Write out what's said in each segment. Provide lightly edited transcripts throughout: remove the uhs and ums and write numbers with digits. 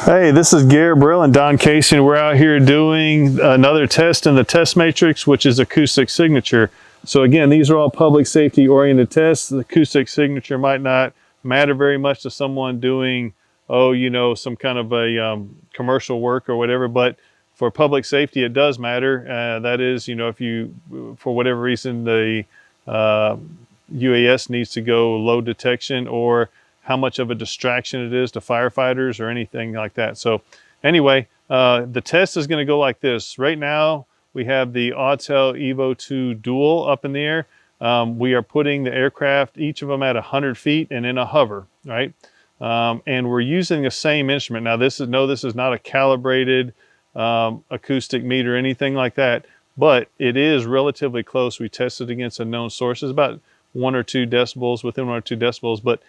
Hey, this is Garrett Brill and Don Casey, and we're out here doing another test in the test matrix, which is acoustic signature. So again, these are all public safety oriented tests. The acoustic signature might not matter very much to someone doing, some kind of a commercial work or whatever, but for public safety, it does matter. That is, if you, for whatever reason, the UAS needs to go low detection, or how much of a distraction it is to firefighters or anything like that. So anyway, the test is going to go like this. Right now, we have the Autel Evo2 dual up in the air. We are putting the aircraft, each of them at 100 feet and in a hover, right? And we're using the same instrument. Now this is not a calibrated acoustic meter or anything like that, but it is relatively close. We tested against a known source. It's about 1 or 2 decibels, within 1 or 2 decibels, but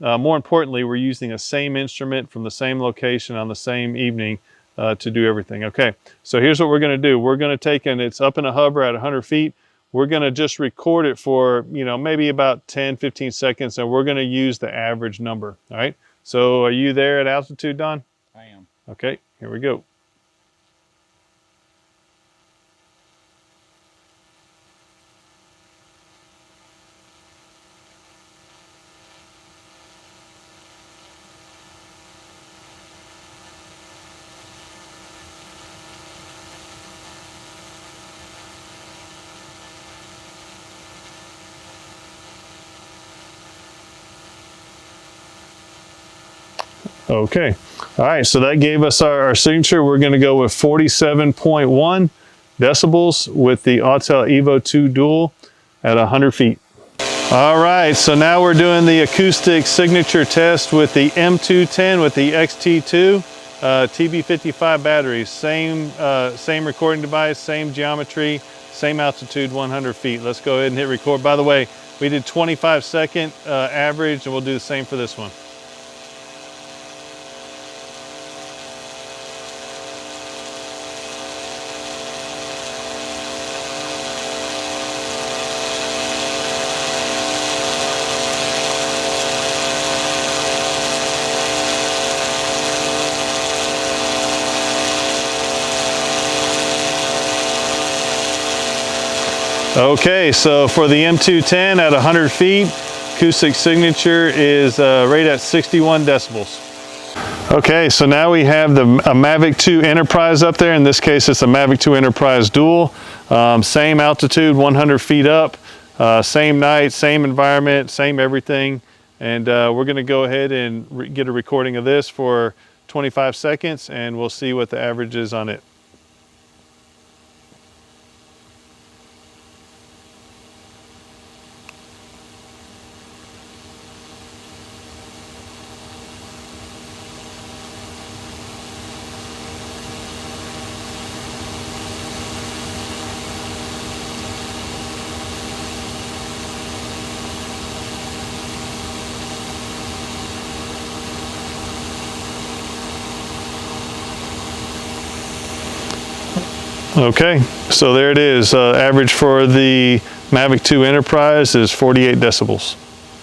more importantly, we're using the same instrument from the same location on the same evening to do everything. Okay, so here's what we're going to do. We're going to take, and it's up in a hover at 100 feet. We're going to just record it for, maybe about 10, 15 seconds, and we're going to use the average number. All right, so are you there at altitude, Don? I am. Okay, here we go. Okay, all right, so that gave us our signature. We're going to go with 47.1 decibels with the Autel Evo2 dual at 100 feet. All right, so now we're doing the acoustic signature test with the M210 with the XT2 TB55 batteries. Same recording device, same geometry, same altitude, 100 feet. Let's go ahead and hit record. By the way, we did 25-second average, and we'll do the same for this one. Okay, so for the M210 at 100 feet, acoustic signature is right at 61 decibels. Okay, so now we have a Mavic 2 Enterprise up there. In this case, it's a Mavic 2 Enterprise Dual. Same altitude, 100 feet up, same night, same environment, same everything. And we're gonna go ahead and get a recording of this for 25 seconds, and we'll see what the average is on it. Okay, so there it is. Average for the Mavic 2 Enterprise is 48 decibels.